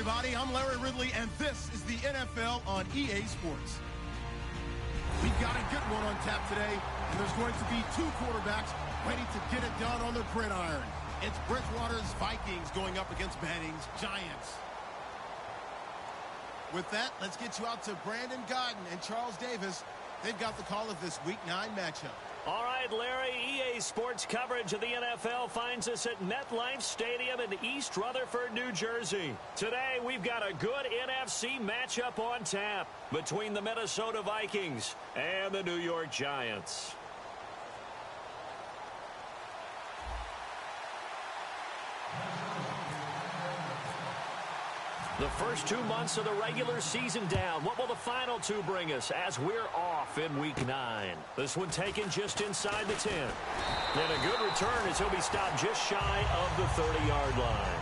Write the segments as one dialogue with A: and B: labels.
A: everybody. I'm Larry Ridley, and this is the NFL on EA Sports. We've got a good one on tap today, and there's going to be two quarterbacks ready to get it done on the gridiron. It's Bridgewater's Vikings going up against Manning's Giants. With that, let's get you out to Brandon Godden and Charles Davis. They've got the call of this Week 9 matchup.
B: All right, Larry, EA Sports coverage of the NFL finds us at MetLife Stadium in East Rutherford, New Jersey. Today, we've got a good NFC matchup on tap between the Minnesota Vikings and the New York Giants. The first 2 months of the regular season down. What will the final two bring us as we're off in Week 9? This one taken just inside the 10. And a good return as he'll be stopped just shy of the 30-yard line.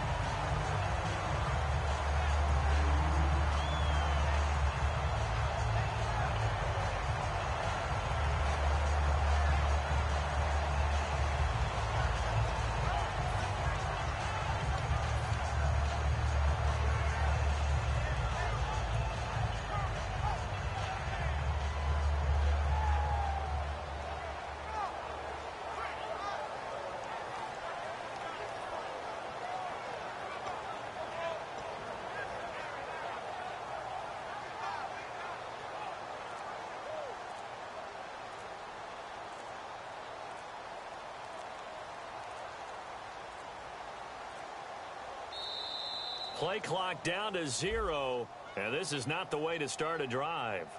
B: Play clock down to 0, and this is not the way to start a drive.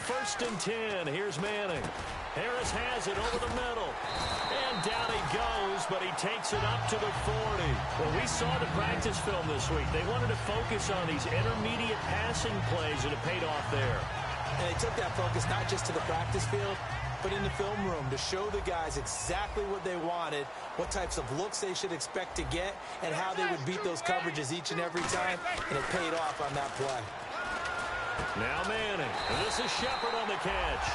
B: First and 10. Here's Manning. Harris has it over the middle. And down he goes, but he takes it up to the 40. Well, we saw the practice film this week. They wanted to focus on these intermediate passing plays, and it paid off there.
C: And they took that focus not just to the practice field, but in the film room to show the guys exactly what they wanted, what types of looks they should expect to get, and how they would beat those coverages each and every time, and it paid off on that play.
B: Now Manning. And this is Shepard on the catch.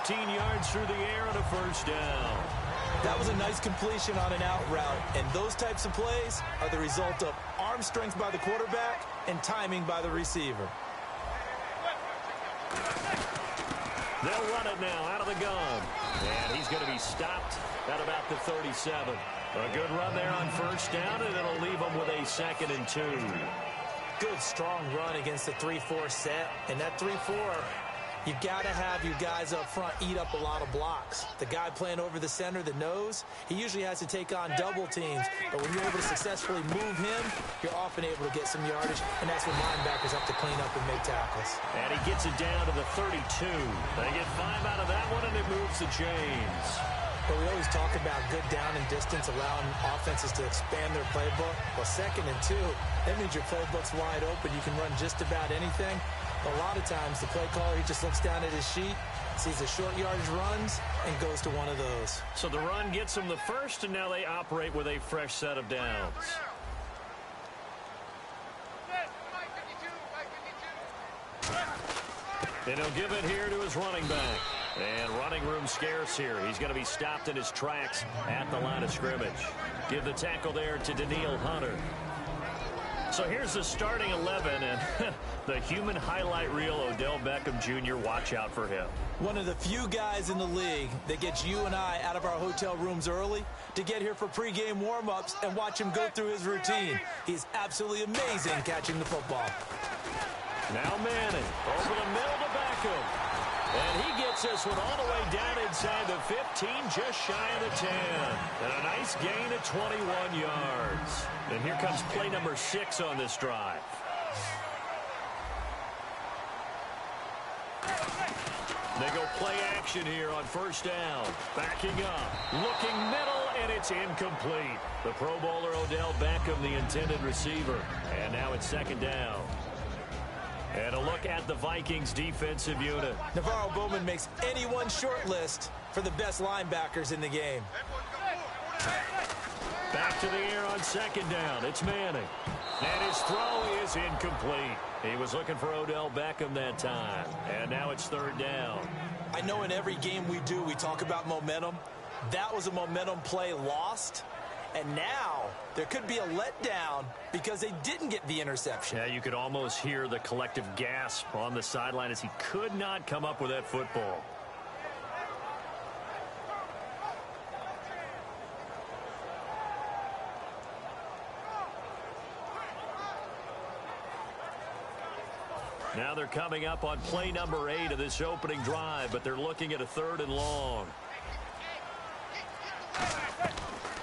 B: 15 yards through the air and a first down.
C: That was a nice completion on an out route, and those types of plays are the result of arm strength by the quarterback and timing by the receiver.
B: They'll run it now out of the gun. And he's going to be stopped at about the 37. A good run there on first down, and it'll leave him with a 2nd and 2.
C: Good, strong run against the 3-4 set. And that 3-4, You got to have you guys up front eat up a lot of blocks. The guy playing over the center, the nose, he usually has to take on double teams. But when you're able to successfully move him, you're often able to get some yardage, and that's when linebackers have to clean up and make tackles.
B: And he gets it down to the 32. They get 5 out of that one, and it moves the chains.
C: But we always talk about good down and distance, allowing offenses to expand their playbook. Well, 2nd and 2, that means your playbook's wide open. You can run just about anything. A lot of times, the play caller, he just looks down at his sheet, sees the short yardage runs, and goes to one of those.
B: So the run gets them the first, and now they operate with a fresh set of downs. And he'll give it here to his running back. And running room scarce here. He's going to be stopped in his tracks at the line of scrimmage. Give the tackle there to Daniil Hunter. So here's the starting 11, and the human highlight reel, Odell Beckham Jr., watch out for him.
C: One of the few guys in the league that gets you and I out of our hotel rooms early to get here for pregame warm-ups and watch him go through his routine. He's absolutely amazing catching the football.
B: Now Manning over the middle to Beckham. And he gets this one all the way down inside the 15, just shy of the 10. And a nice gain of 21 yards. And here comes play number 6 on this drive. They go play action here on first down. Backing up, looking middle, and it's incomplete. The Pro Bowler Odell Beckham, the intended receiver. And now it's 2nd down. And a look at the Vikings defensive unit.
C: Navarro Bowman makes anyone's short list for the best linebackers in the game.
B: Back to the air on 2nd down. It's Manning. And his throw is incomplete. He was looking for Odell Beckham that time. And now it's 3rd down.
C: I know in every game we do, we talk about momentum. That was a momentum play lost. And now there could be a letdown because they didn't get the interception.
B: Yeah, you could almost hear the collective gasp on the sideline as he could not come up with that football. Now they're coming up on play number 8 of this opening drive, but they're looking at a 3rd and long.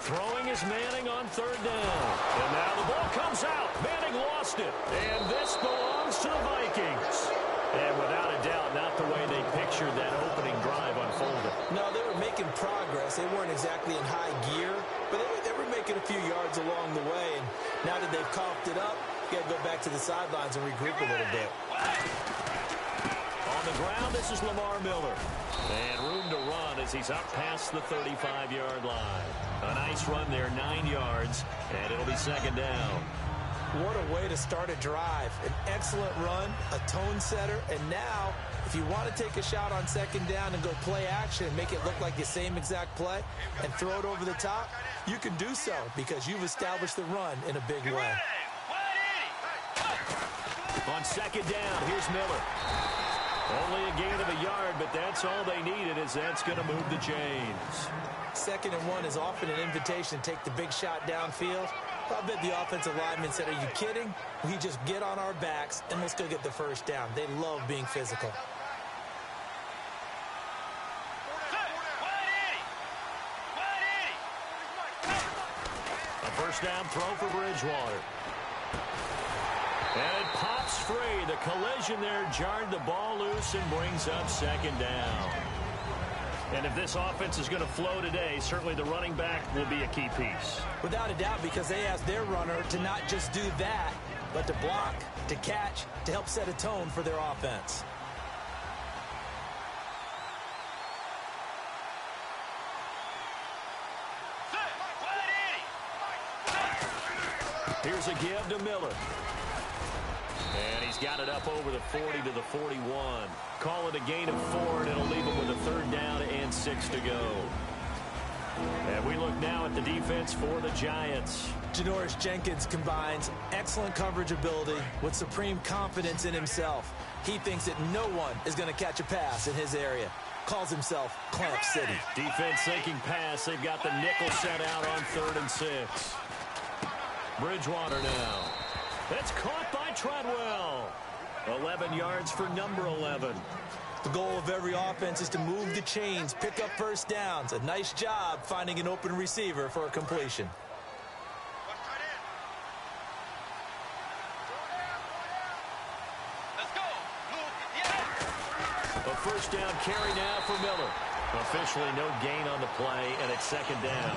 B: Throwing is Manning on 3rd down. And now the ball comes out. Manning lost it. And this belongs to the Vikings. And without a doubt, not the way they pictured that opening drive unfolded.
C: No, they were making progress. They weren't exactly in high gear, but they were making a few yards along the way. And now that they've coughed it up, you got to go back to the sidelines and regroup a little bit.
B: On the ground, this is Lamar Miller. And room to run as he's up past the 35-yard line. A nice run there, 9 yards, and it'll be 2nd down.
C: What a way to start a drive. An excellent run, a tone setter, and now if you want to take a shot on 2nd down and go play action and make it look like the same exact play and throw it over the top, you can do so because you've established the run in a big way.
B: On 2nd down, here's Miller. Only a gain of a yard, but that's all they needed as that's going to move the chains.
C: 2nd and 1 is often an invitation to take the big shot downfield. I bet the offensive lineman said, are you kidding? We just get on our backs and let's go get the 1st down. They love being physical.
B: A 1st down throw for Bridgewater. And it pops free. The collision there jarred the ball loose and brings up 2nd down. And if this offense is going to flow today, certainly the running back will be a key piece.
C: Without a doubt, because they asked their runner to not just do that, but to block, to catch, to help set a tone for their offense.
B: Here's a give to Miller. And he's got it up over the 40 to the 41. Call it a gain of 4, and it'll leave him with a 3rd down and 6 to go. And we look now at the defense for the Giants.
C: Janoris Jenkins combines excellent coverage ability with supreme confidence in himself. He thinks that no one is going to catch a pass in his area. Calls himself Clamp City.
B: Defense sinking pass. They've got the nickel set out on 3rd and 6. Bridgewater now. That's caught by Treadwell. 11 yards for number 11.
C: The goal of every offense is to move the chains, pick up first downs. A nice job finding an open receiver for a completion.
B: A first down carry now for Miller. Officially no gain on the play, and it's second down.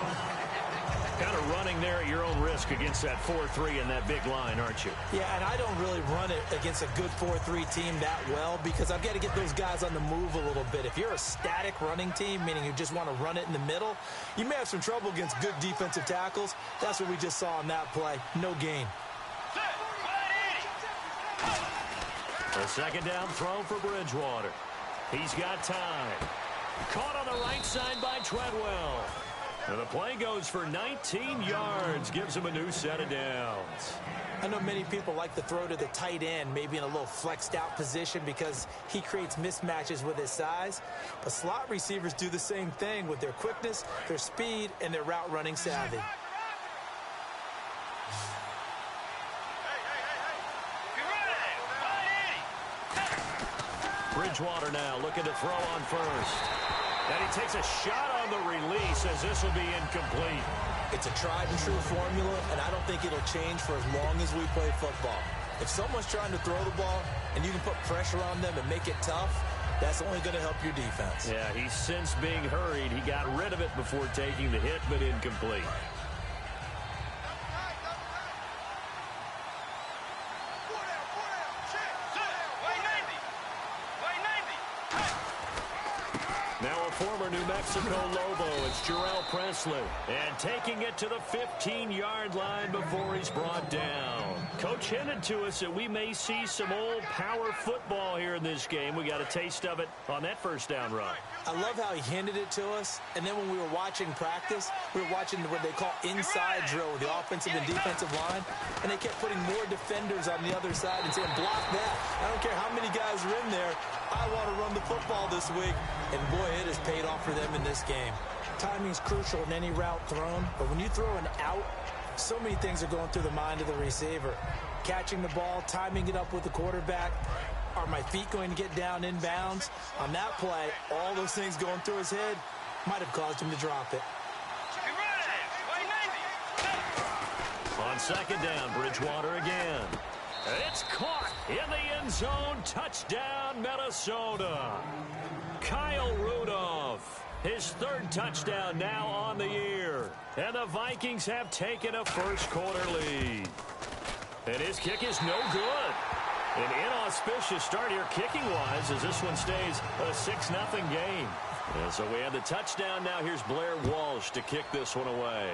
B: Kind of running there at your own risk against that 4-3 and that big line, aren't you?
C: Yeah, and I don't really run it against a good 4-3 team that well because I've got to get those guys on the move a little bit. If you're a static running team, meaning you just want to run it in the middle, you may have some trouble against good defensive tackles. That's what we just saw on that play. No gain.
B: A second down throw for Bridgewater. He's got time. Caught on the right side by Treadwell. And the play goes for 19 yards. Gives him a new set of downs.
C: I know many people like to throw to the tight end, maybe in a little flexed out position because he creates mismatches with his size. But slot receivers do the same thing with their quickness, their speed, and their route running savvy.
B: Bridgewater now looking to throw on first. And he takes a shot on the release as this will be incomplete.
C: It's a tried and true formula, and I don't think it'll change for as long as we play football. If someone's trying to throw the ball and you can put pressure on them and make it tough, that's only going to help your defense.
B: Yeah, he's since being hurried. He got rid of it before taking the hit, but incomplete. Now a former New Mexico Lobo, it's Jarrell Presley. And taking it to the 15-yard line before he's brought down. Coach hinted to us that we may see some old power football here in this game. We got a taste of it on that first down run.
C: I love how he handed it to us, and then when we were watching practice, we were watching what they call inside drill with the offensive and defensive line, and they kept putting more defenders on the other side and saying, block that. I don't care how many guys are in there. I want to run the football this week, and boy, it has paid off for them in this game. Timing is crucial in any route thrown, but when you throw an out, so many things are going through the mind of the receiver. Catching the ball, timing it up with the quarterback. Are my feet going to get down in bounds? On that play, all those things going through his head might have caused him to drop it.
B: On second down, Bridgewater again. It's caught in the end zone. Touchdown, Minnesota. Kyle Rudolph, his third touchdown now on the year. And the Vikings have taken a first-quarter lead. And his kick is no good. An inauspicious start here kicking-wise as this one stays a 6-0 game. And so we have the touchdown now. Here's Blair Walsh to kick this one away.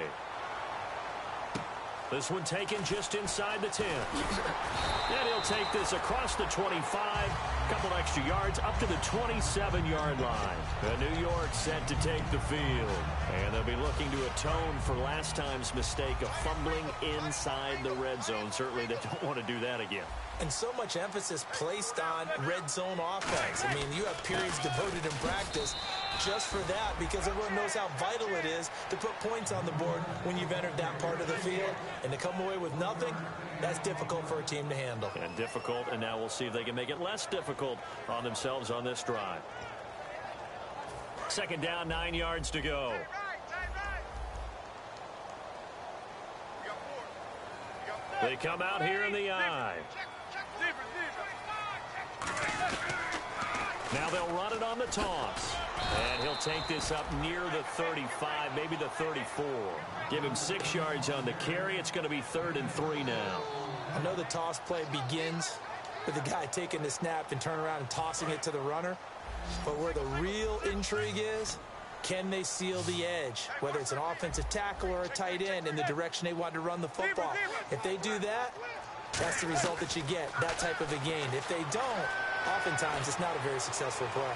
B: This one taken just inside the 10. And he'll take this across the 25, a couple extra yards, up to the 27-yard line. New York set to take the field. And they'll be looking to atone for last time's mistake of fumbling inside the red zone. Certainly they don't want to do that again.
C: And so much emphasis placed on red zone offense. I mean, you have periods devoted in practice just for that because everyone knows how vital it is to put points on the board when you've entered that part of the field. And to come away with nothing, that's difficult for a team to handle.
B: And difficult, and now we'll see if they can make it less difficult on themselves on this drive. Second down, 9 yards to go. They come out here in the I. Now they'll run it on the toss. And he'll take this up near the 35, maybe the 34. Give him 6 yards on the carry. It's going to be 3rd and 3 now.
C: I know the toss play begins with the guy taking the snap and turn around and tossing it to the runner. But where the real intrigue is, can they seal the edge, whether it's an offensive tackle or a tight end in the direction they want to run the football? If they do that, that's the result that you get, that type of a gain. If they don't, oftentimes it's not a very successful play.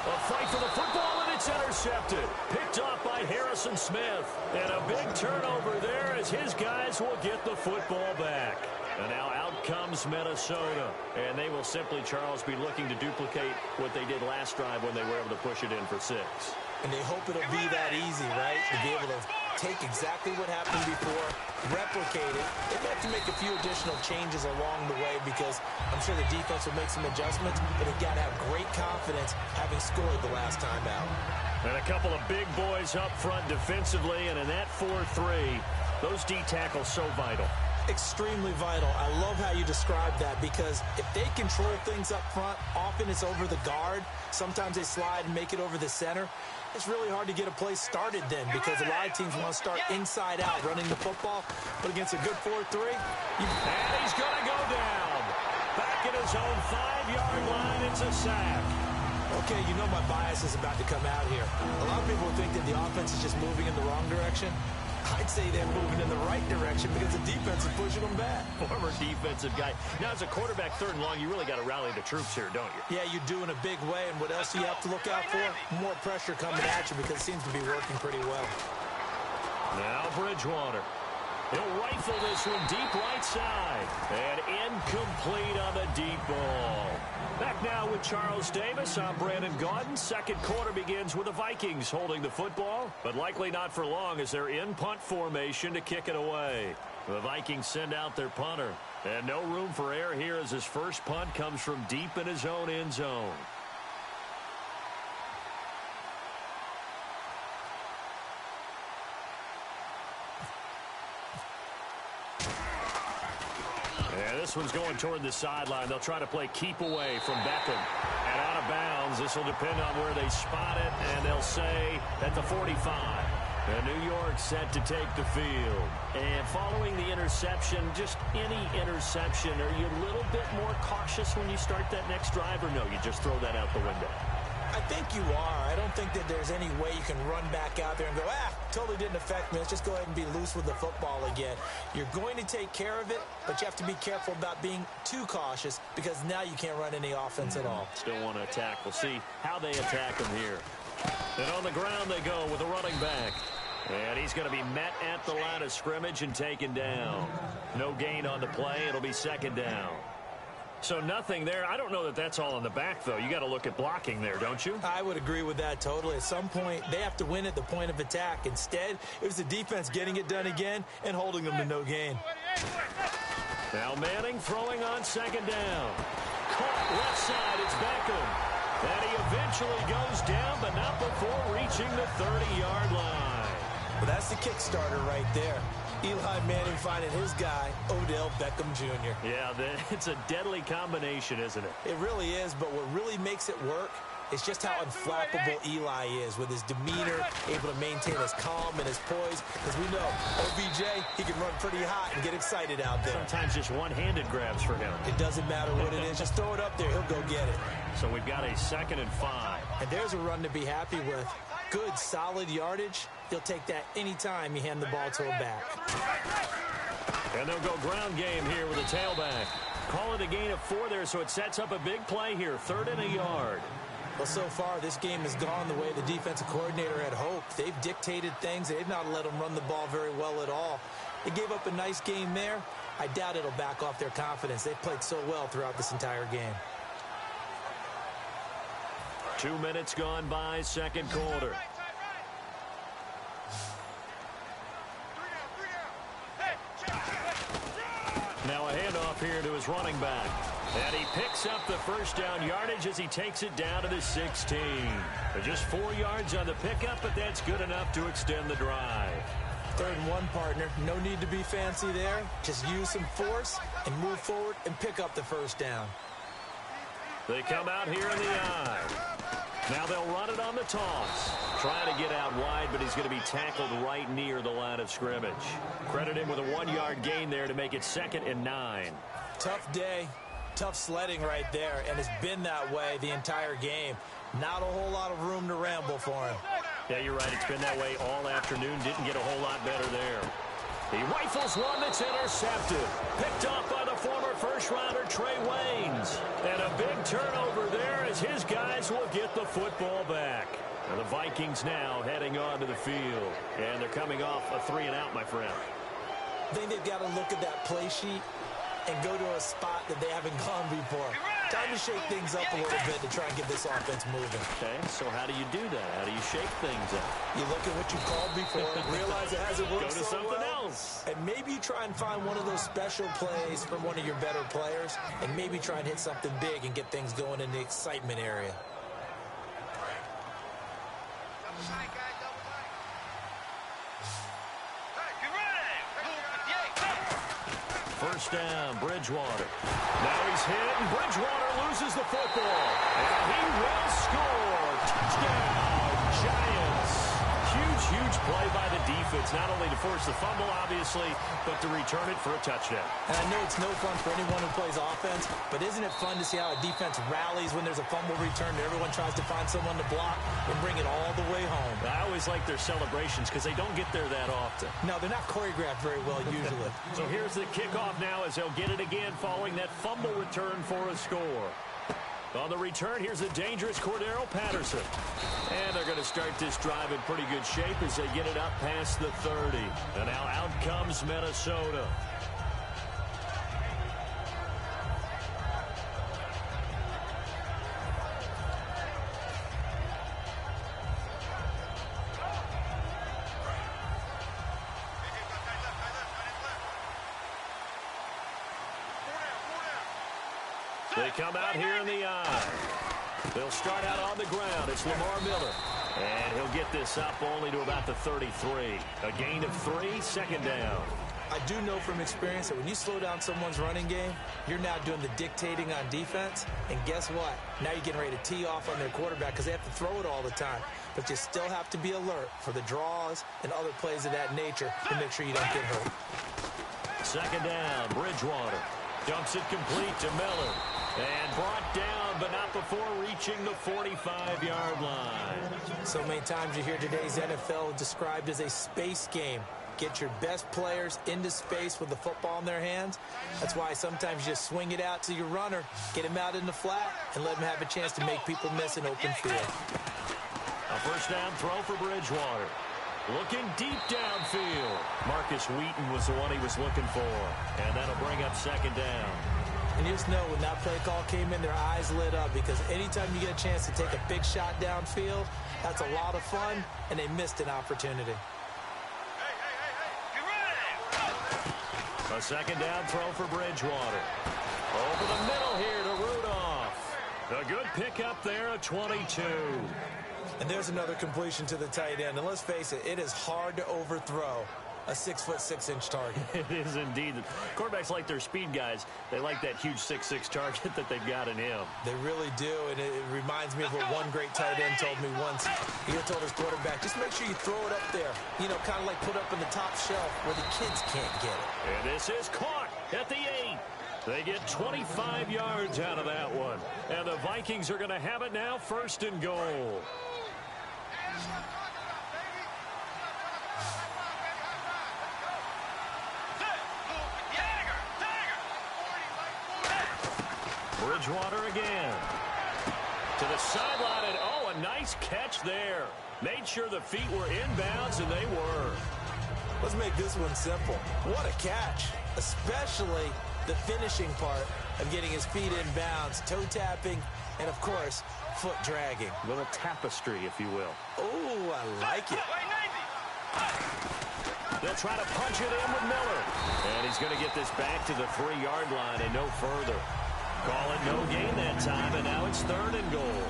B: A fight for the football, and it's intercepted. Picked off by Harrison Smith. And a big turnover there as his guys will get the football back. And now out comes Minnesota. And they will simply, Charles, be looking to duplicate what they did last drive when they were able to push it in for 6.
C: And they hope it'll be that easy, right? To be able to take exactly what happened before, replicate it. They may have to make a few additional changes along the way because I'm sure the defense will make some adjustments, but they've got to have great confidence having scored the last time out.
B: And a couple of big boys up front defensively, and in that 4-3, those D tackles so vital.
C: Extremely vital. I love how you describe that because if they control things up front, often it's over the guard. Sometimes they slide and make it over the center. It's really hard to get a play started then because a lot of teams want to start inside out running the football. But against a good 4-3,
B: and he's going to go down. Back at his own 5-yard line, it's a sack.
C: Okay, you know my bias is about to come out here. A lot of people think that the offense is just moving in the wrong direction. I'd say they're moving in the right direction because the defense is pushing them back.
B: Former defensive guy. Now, as a quarterback, 3rd and long, you really got to rally the troops here, don't you?
C: Yeah, you do in a big way. And what else do you have to look out for? More pressure coming at you because it seems to be working pretty well.
B: Now Bridgewater. He'll rifle this one deep right side. And incomplete on the deep ball. Back now with Charles Davis. I'm Brandon Gaudin. Second quarter begins with the Vikings holding the football, but likely not for long as they're in punt formation to kick it away. The Vikings send out their punter. And no room for error here as his first punt comes from deep in his own end zone. This one's going toward the sideline. They'll try to play keep away from Beckham. And out of bounds. This will depend on where they spot it. And they'll say at the 45. And New York set to take the field. And following the interception, just any interception, are you a little bit more cautious when you start that next drive? Or no, you just throw that out the window?
C: I think you are. I don't think that there's any way you can run back out there and go, totally didn't affect me. Let's just go ahead and be loose with the football again. You're going to take care of it, but you have to be careful about being too cautious because now you can't run any offense at all.
B: Still want to attack. We'll see how they attack him here. And on the ground they go with a running back. And he's going to be met at the line of scrimmage and taken down. No gain on the play. It'll be 2nd down. So nothing there. I don't know that that's all in the back, though. You got to look at blocking there, don't you?
C: I would agree with that totally. At some point, they have to win at the point of attack. Instead, it was the defense getting it done again and holding them to no gain.
B: Now Manning throwing on 2nd down. Caught left side. It's Beckham. And he eventually goes down, but not before reaching the 30-yard line.
C: Well, that's the Kickstarter right there. Eli Manning finding his guy, Odell Beckham Jr.
B: Yeah, it's a deadly combination, isn't it?
C: It really is, but what really makes it work is just how unflappable Eli is with his demeanor, able to maintain his calm and his poise. Because we know, OBJ, he can run pretty hot and get excited out there.
B: Sometimes just one-handed grabs for him.
C: It doesn't matter what it is. Just throw it up there. He'll go get it.
B: So we've got a 2nd and 5.
C: And there's a run to be happy with. Good, solid yardage. He'll take that anytime you hand the ball to a back.
B: And they'll go ground game here with a tailback. Call it a gain of 4 there, so it sets up a big play here. 3rd and a yard.
C: Well, so far, this game has gone the way the defensive coordinator had hoped. They've dictated things. They've not let them run the ball very well at all. They gave up a nice game there. I doubt it'll back off their confidence. They've played so well throughout this entire game.
B: 2 minutes gone by, 2nd quarter. Now a handoff here to his running back. And he picks up the 1st down yardage as he takes it down to the 16. But just 4 yards on the pickup, but that's good enough to extend the drive.
C: 3rd and 1, partner. No need to be fancy there. Just use some force and move forward and pick up the 1st down.
B: They come out here in the eye. Now they'll run it on the toss. Trying to get out wide, but he's going to be tackled right near the line of scrimmage. Credit him with a 1-yard gain there to make it 2nd and 9.
C: Tough day. Tough sledding right there, and it's been that way the entire game. Not a whole lot of room to ramble for him.
B: Yeah, you're right. It's been that way all afternoon. Didn't get a whole lot better there. He rifles one that's intercepted. Picked off by the former first-rounder Trey Waynes. And a big turnover there as his guys will get the football back. And the Vikings now heading onto the field. And they're coming off a 3-and-out, my friend.
C: I think they've got to look at that play sheet and go to a spot that they haven't gone before. Time to shake things up a little bit to try and get this offense moving.
B: Okay, so how do you do that? How do you shake things up?
C: You look at what you called before, realize it hasn't worked
B: Go to
C: so
B: something
C: well,
B: else.
C: and maybe you try and find one of those special plays from one of your better players, and maybe try and hit something big and get things going in the excitement area.
B: First down, Bridgewater. Now he's hit, and Bridgewater loses the football. And he will score. Touchdown, Giants. Huge play by the defense, not only to force the fumble, obviously, but to return it for a touchdown.
C: And I know it's no fun for anyone who plays offense, but isn't it fun to see how a defense rallies when there's a fumble return and everyone tries to find someone to block and bring it all the way home?
B: I always like their celebrations because they don't get there that often.
C: No, they're not choreographed very well usually.
B: So here's the kickoff now as they'll get it again following that fumble return for a score. On the return, here's the dangerous Cordero Patterson. And they're going to start this drive in pretty good shape as they get it up past the 30. And now out comes Minnesota. They come out here in the eye. They'll start out on the ground. It's Lamar Miller. And he'll get this up only to about the 33. A gain of 3, second down.
C: I do know from experience that when you slow down someone's running game, you're now doing the dictating on defense. And guess what? Now you're getting ready to tee off on their quarterback because they have to throw it all the time. But you still have to be alert for the draws and other plays of that nature to make sure you don't get hurt.
B: Second down, Bridgewater. Dumps it complete to Miller. And brought down, but not before reaching the 45-yard line.
C: So many times you hear today's NFL described as a space game. Get your best players into space with the football in their hands. That's why sometimes you just swing it out to your runner, get him out in the flat, and let him have a chance to make people miss an open field.
B: A first down throw for Bridgewater. Looking deep downfield. Marcus Wheaton was the one he was looking for. And that'll bring up second down.
C: And you just know when that play call came in, their eyes lit up because anytime you get a chance to take a big shot downfield, that's a lot of fun, and they missed an opportunity.
B: A second down throw for Bridgewater. Over the middle here to Rudolph. A good pickup there at 22.
C: And there's another completion to the tight end. And let's face it, it is hard to overthrow a 6'6" target.
B: It is indeed. Quarterbacks like their speed guys. They like that huge 6'6" target that they've got in him.
C: They really do, and it reminds me of what one great tight end told me once. He told his quarterback, just make sure you throw it up there. You know, kind of like put up in the top shelf where the kids can't get it.
B: And this is caught at the 8. They get 25 yards out of that one. And the Vikings are going to have it now, first and goal. Bridgewater again. To the sideline, and oh, a nice catch there. Made sure the feet were inbounds, and they were.
C: Let's make this one simple. What a catch, especially the finishing part of getting his feet inbounds, toe tapping, and, of course, foot dragging.
B: A little tapestry, if you will.
C: Oh, I like it.
B: They'll try to punch it in with Miller. And he's going to get this back to the 3-yard line and no further. Call it no gain that time, and now it's third and goal.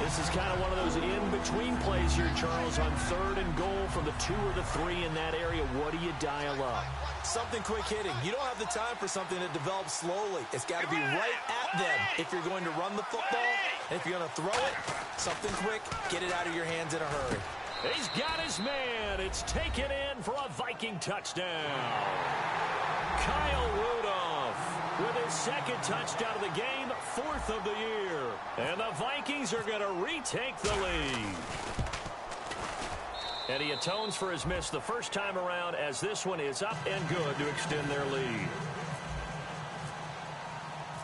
B: This is kind of one of those in-between plays here, Charles, on third and goal from the 2 or the 3 in that area. What do you dial up?
C: Something quick hitting. You don't have the time for something that develops slowly. It's got to be right at them if you're going to run the football. And if you're going to throw it, something quick, get it out of your hands in a hurry.
B: He's got his man. It's taken in for a Viking touchdown. Kyle Rudolph with his second touchdown of the game, 4th of the year. And the Vikings are going to retake the lead. And he atones for his miss the first time around as this one is up and good to extend their lead.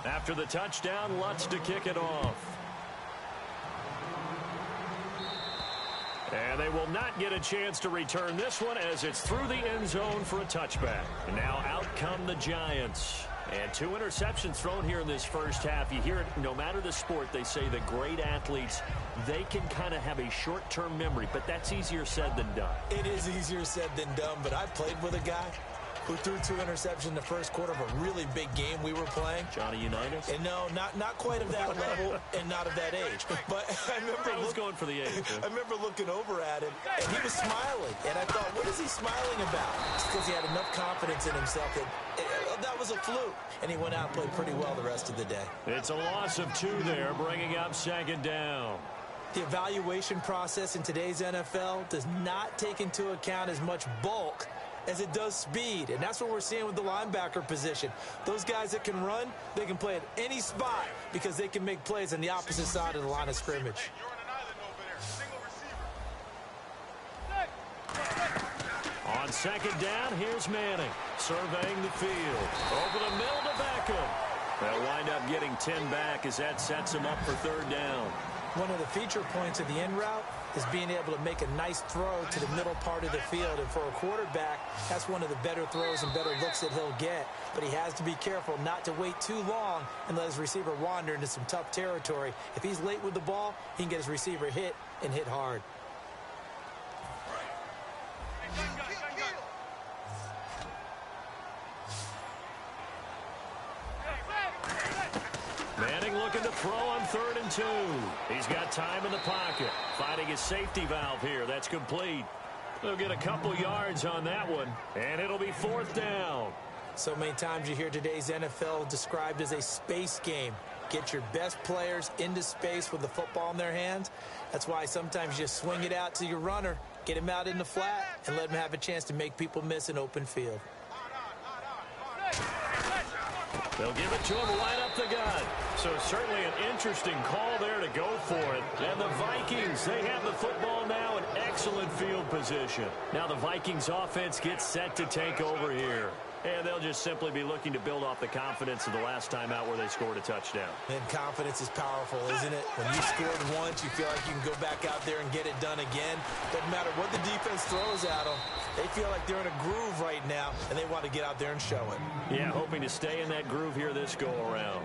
B: After the touchdown, Lutz to kick it off. And they will not get a chance to return this one as it's through the end zone for a touchback. And now out come the Giants. And 2 interceptions thrown here in this first half. You hear it, no matter the sport, they say the great athletes, they can kind of have a short-term memory, but that's easier said than done.
C: It is easier said than done, but I played with a guy who threw 2 interceptions in the first quarter of a really big game we were playing.
B: Johnny Unitas?
C: And no, not quite of that level and not of that age. But I remember
B: going for the age.
C: I remember looking over at him, and he was smiling. And I thought, what is he smiling about? It's because he had enough confidence in himself that was a fluke. And he went out and played pretty well the rest of the day.
B: It's a loss of 2 there, bringing up 2nd down.
C: The evaluation process in today's NFL does not take into account as much bulk as it does speed, and that's what we're seeing with the linebacker position. Those guys that can run, they can play at any spot because they can make plays on the opposite side of the line of scrimmage.
B: On 2nd down, here's Manning, surveying the field. Over the middle to Beckham. They'll wind up getting 10 back as that sets them up for 3rd down.
C: One of the feature points of the end route is being able to make a nice throw to the middle part of the field. And for a quarterback, that's one of the better throws and better looks that he'll get. But he has to be careful not to wait too long and let his receiver wander into some tough territory. If he's late with the ball, he can get his receiver hit and hit hard.
B: Manning looking to throw on 3rd and 2. He's got time in the pocket. Finding his safety valve here. That's complete. They'll get a couple yards on that one, and it'll be 4th down.
C: So many times you hear today's NFL described as a space game. Get your best players into space with the football in their hands. That's why sometimes you swing it out to your runner, get him out in the flat, and let him have a chance to make people miss an open field.
B: They'll give it to him right up the gut. So certainly an interesting call there to go for it. And the Vikings, they have the football now in excellent field position. Now the Vikings offense gets set to take over here. And they'll just simply be looking to build off the confidence of the last time out where they scored a touchdown.
C: And confidence is powerful, isn't it? When you scored once, you feel like you can go back out there and get it done again. Doesn't matter what the defense throws at them. They feel like they're in a groove right now, and they want to get out there and show it.
B: Yeah, hoping to stay in that groove here this go-around.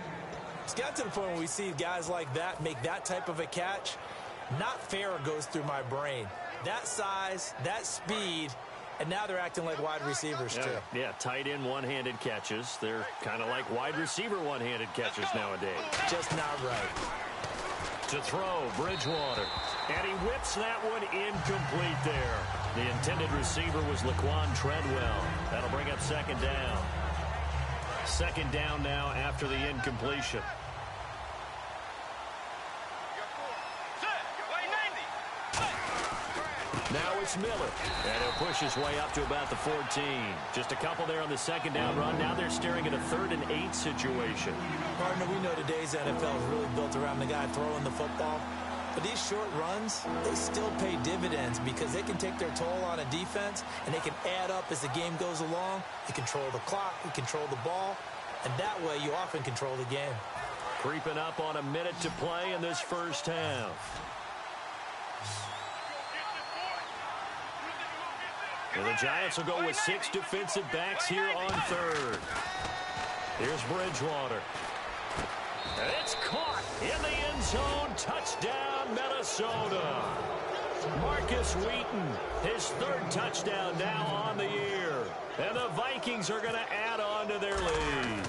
C: It's got to the point where we see guys like that make that type of a catch. Not fair goes through my brain. That size, that speed, and now they're acting like wide receivers, too.
B: Yeah, tight end one-handed catches. They're kind of like wide receiver one-handed catches nowadays.
C: Just not right.
B: To throw, Bridgewater. And he whips that one incomplete there. The intended receiver was Laquan Treadwell. That'll bring up 2nd down. 2nd down now after the incompletion. Now it's Miller, and he'll push his way up to about the 14. Just a couple there on the 2nd down run. Now they're staring at a 3rd and 8 situation.
C: Partner, we know today's NFL is really built around the guy throwing the football. But these short runs, they still pay dividends because they can take their toll on a defense, and they can add up as the game goes along. You control the clock, you control the ball, and that way you often control the game.
B: Creeping up on a minute to play in this first half. And the Giants will go with 6 defensive backs here on 3rd. Here's Bridgewater. And it's caught in the end zone. Touchdown, Minnesota. Marcus Wheaton, his 3rd touchdown now on the year. And the Vikings are going to add on to their lead.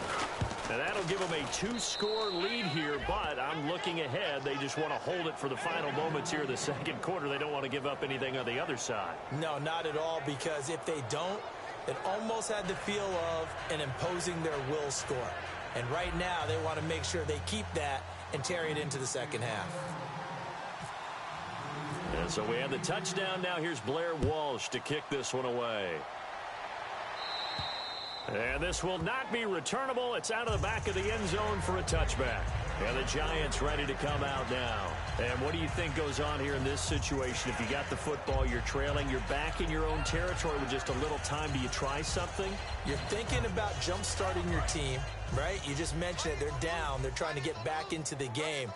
B: And that'll give them a 2-score lead here, but I'm looking ahead. They just want to hold it for the final moments here in the 2nd quarter. They don't want to give up anything on the other side.
C: No, not at all, because if they don't, it almost had the feel of an imposing their will score. And right now, they want to make sure they keep that and carry it into the 2nd half.
B: And so we have the touchdown. Now here's Blair Walsh to kick this one away. And this will not be returnable. It's out of the back of the end zone for a touchback. And the Giants ready to come out now. And what do you think goes on here in this situation? If you got the football, you're trailing, you're back in your own territory with just a little time. Do you try something?
C: You're thinking about jump-starting your team, right? You just mentioned it. They're down. They're trying to get back into the game.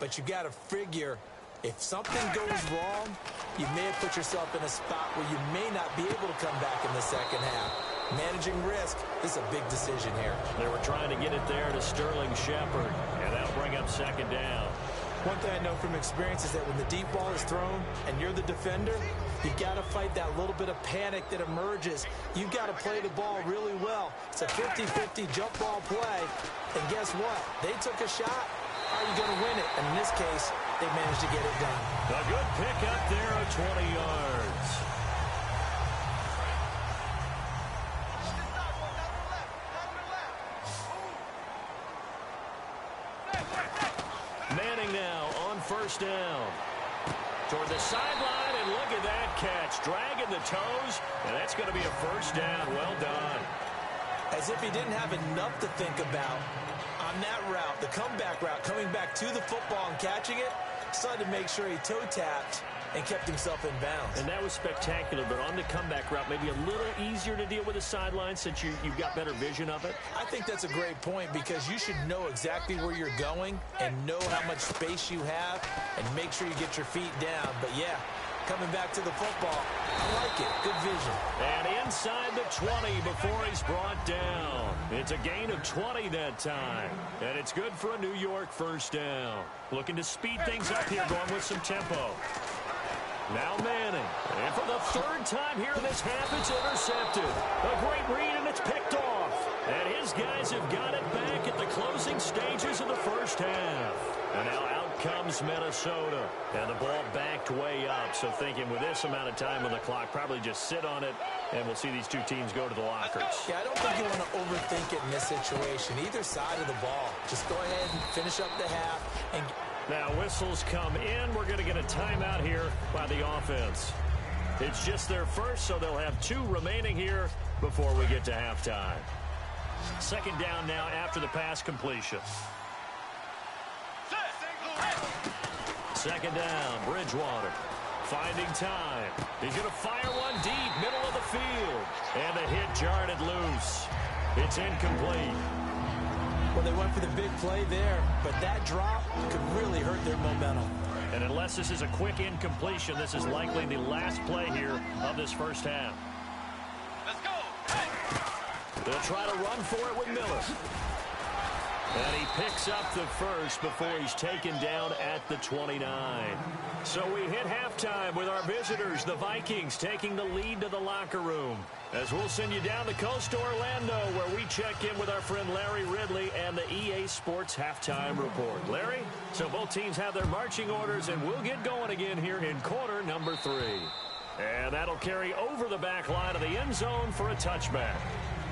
C: But you got to figure, if something goes wrong, you may have put yourself in a spot where you may not be able to come back in the 2nd half. Managing risk. This is a big decision here.
B: They were trying to get it there to Sterling Shepard, and that'll bring up second down.
C: One thing I know from experience is that when the deep ball is thrown and you're the defender, you've got to fight that little bit of panic that emerges. You've got to play the ball really well. It's a 50-50 jump ball play, and guess what? They took a shot. Are you going to win it? And in this case, they managed to get it done.
B: A good pick up there at 20 yards. Manning now on first down. Toward the sideline, and look at that catch. Dragging the toes, and that's going to be a first down. Well done.
C: As if he didn't have enough to think about on that route, the comeback route, coming back to the football and catching it, decided to make sure he toe-tapped and kept himself in bounds.
B: And that was spectacular, but on the comeback route, maybe a little easier to deal with the sideline since you've got better vision of it?
C: I think that's a great point because you should know exactly where you're going and know how much space you have and make sure you get your feet down. But, yeah, coming back to the football, I like it. Good vision.
B: And inside the 20 before he's brought down. It's a gain of 20 that time. And it's good for a New York first down. Looking to speed things up here, going with some tempo. Now Manning. And for the third time here in this half, it's intercepted. A great read, and it's picked off. And his guys have got it back at the closing stages of the first half. And now out comes Minnesota. And the ball backed way up. So thinking with this amount of time on the clock, probably just sit on it, and we'll see these two teams go to the lockers.
C: Yeah, I don't think you want to overthink it in this situation. Either side of the ball. Just go ahead and finish up the half. And
B: now whistles come in. We're going to get a timeout here by the offense. It's just their first, so they'll have two remaining here before we get to halftime. Second down now after the pass completion. Second down, Bridgewater. Finding time. He's going to fire one deep, middle of the field. And the hit jarred it loose. It's incomplete.
C: Well, they went for the big play there, but that drop could really hurt their momentum.
B: And unless this is a quick incompletion, this is likely the last play here of this first half.
D: Let's go.
B: They'll try to run for it with Miller. And he picks up the first before he's taken down at the 29. So we hit halftime with our visitors, the Vikings, taking the lead to the locker room. As we'll send you down the coast to Orlando, where we check in with our friend Larry Ridley and the EA Sports Halftime Report. Larry, so both teams have their marching orders, and we'll get going again here in quarter number 3. And that'll carry over the back line of the end zone for a touchback.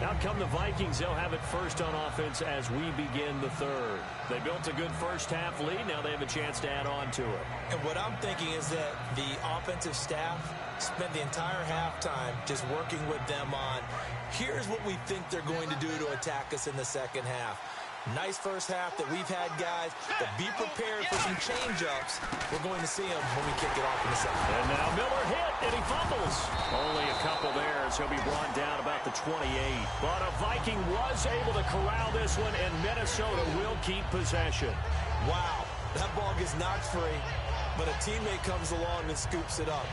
B: Out come the Vikings. They'll have it first on offense as we begin the third. They built a good first half lead. Now they have a chance to add on to it.
C: And what I'm thinking is that the offensive staff spent the entire halftime just working with them on, here's what we think they're going to do to attack us in the second half. Nice first half that we've had, guys, but be prepared for some change-ups. We're going to see them when we kick it off in the second.
B: And now Miller hit, and he fumbles. Only a couple there, so he'll be brought down about the 28. But a Viking was able to corral this one, and Minnesota will keep possession.
C: Wow, that ball gets knocked free, but a teammate comes along and scoops it up.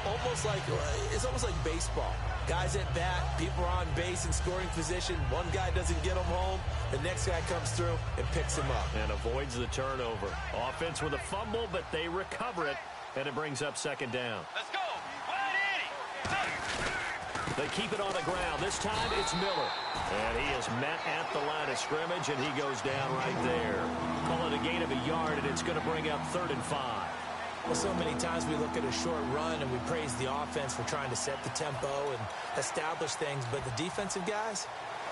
C: It's almost like baseball. Guys at bat, people are on base in scoring position. One guy doesn't get them home. The next guy comes through and picks him up.
B: And avoids the turnover. Offense with a fumble, but they recover it, and it brings up second down.
D: Let's go.
B: They keep it on the ground. This time it's Miller. And he is met at the line of scrimmage, and he goes down right there. Call it a gain of a yard, and it's going to bring up 3rd and 5.
C: Well, so many times we look at a short run and we praise the offense for trying to set the tempo and establish things, but the defensive guys,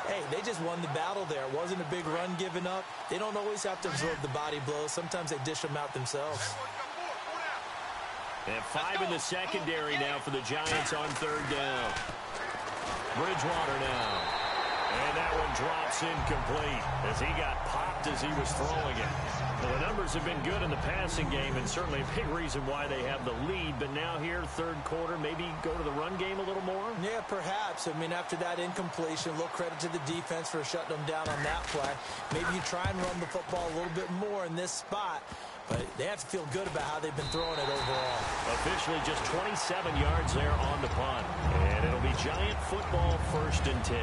C: hey, they just won the battle there. It wasn't a big run given up. They don't always have to absorb the body blows. Sometimes they dish them out themselves.
B: And 5 in the secondary now for the Giants on 3rd down. Bridgewater now. And that one drops incomplete as he got popped as he was throwing it. Well, the numbers have been good in the passing game, and certainly a big reason why they have the lead. But now here, third quarter, maybe go to the run game a little more?
C: Yeah, perhaps. I mean, after that incompletion, a little credit to the defense for shutting them down on that play. Maybe you try and run the football a little bit more in this spot. But they have to feel good about how they've been throwing it overall.
B: Officially just 27 yards there on the punt. And And it'll be Giant football, 1st and 10.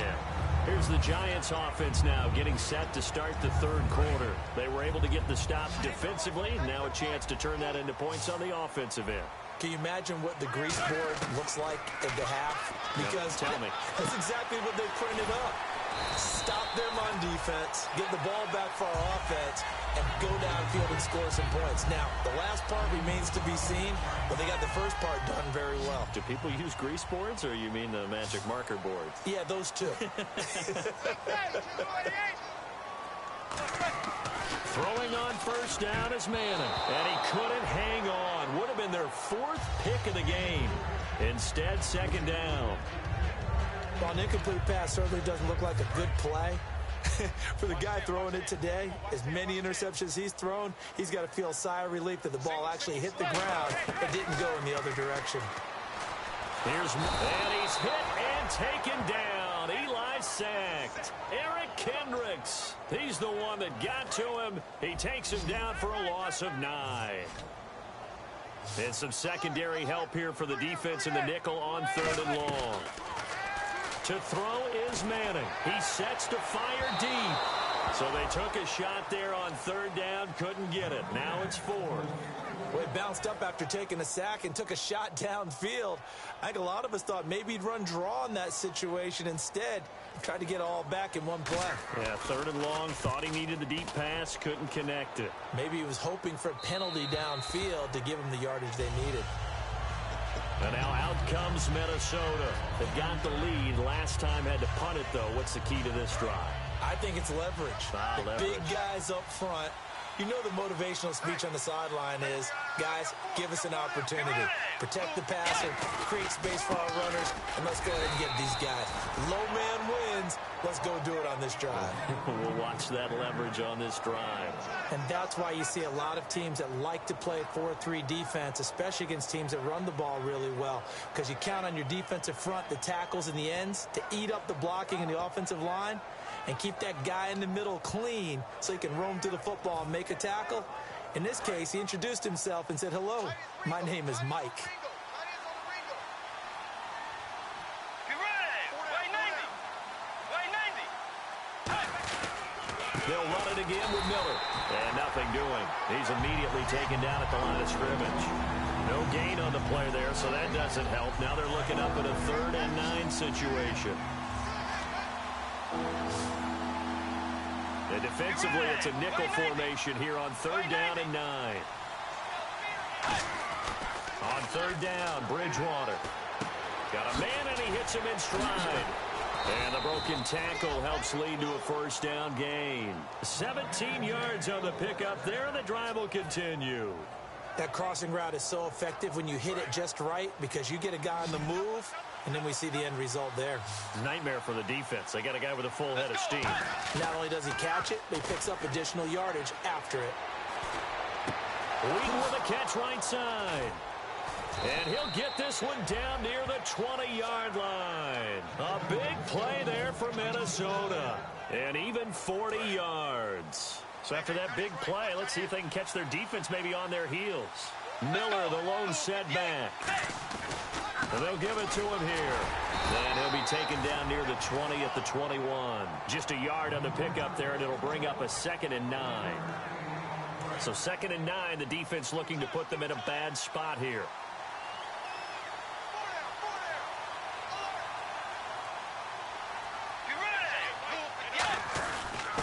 B: Here's the Giants offense now getting set to start the 3rd quarter. They were able to get the stop defensively. Now a chance to turn that into points on the offensive end.
C: Can you imagine what the grease board looks like at the half? Because
B: tell me.
C: That's exactly what they printed up. Stop them on defense, get the ball back for our offense, and go downfield and score some points. Now, the last part remains to be seen, but they got the first part done very well.
B: Do people use grease boards, or you mean the magic marker boards?
C: Yeah, those two.
B: Throwing on 1st down is Manning, and he couldn't hang on. Would have been their 4th pick of the game. Instead, 2nd down.
C: While an incomplete pass certainly doesn't look like a good play, for the guy throwing it today, as many interceptions he's thrown, he's got to feel a sigh of relief that the ball actually hit the ground and didn't go in the other direction.
B: And he's hit and taken down. Eli sacked. Eric Kendricks. He's the one that got to him. He takes him down for a loss of 9. And some secondary help here for the defense in the nickel on 3rd and long. To throw is Manning. He sets to fire deep. So they took a shot there on 3rd down, couldn't get it. Now it's 4th.
C: Well, he bounced up after taking a sack and took a shot downfield. I think a lot of us thought maybe he'd run draw in that situation. Instead, he tried to get it all back in one play.
B: Yeah, 3rd and long, thought he needed the deep pass, couldn't connect it.
C: Maybe he was hoping for a penalty downfield to give him the yardage they needed.
B: And now out comes Minnesota. They got the lead. Last time had to punt it, though. What's the key to this drive?
C: I think it's leverage.
B: Leverage.
C: Big guys up front. You know the motivational speech on the sideline is, guys, give us an opportunity. Protect the passer, create space for our runners, and let's go ahead and get these guys. Low man wins. Let's go do it on this drive.
B: We'll watch that leverage on this drive.
C: And that's why you see a lot of teams that like to play 4-3 defense, especially against teams that run the ball really well, because you count on your defensive front, the tackles and the ends, to eat up the blocking in the offensive line and keep that guy in the middle clean so he can roam to the football and make a tackle. In this case, he introduced himself and said, "Hello, my name is Mike."
B: They'll run it again with Miller. And nothing doing. He's immediately taken down at the line of scrimmage. No gain on the play there, so that doesn't help. Now they're looking up at a 3rd and 9 situation. And defensively, it's a nickel formation here on 3rd down and 9. On 3rd down, Bridgewater. Got a man, and he hits him in stride. And the broken tackle helps lead to a 1st down gain. 17 yards on the pickup there, and the drive will continue.
C: That crossing route is so effective when you hit it just right because you get a guy on the move, and then we see the end result there.
B: Nightmare for the defense. They got a guy with a full head of steam.
C: Not only does he catch it, but he picks up additional yardage after it.
B: Wheaton with a catch right side. And he'll get this one down near the 20-yard line. A big play there for Minnesota. And even 40 yards. So after that big play, let's see if they can catch their defense maybe on their heels. Miller, the lone setback. And they'll give it to him here. And he'll be taken down near the 20 at the 21. Just a yard on the pickup there, and it'll bring up a 2nd and 9. So 2nd and 9, the defense looking to put them in a bad spot here.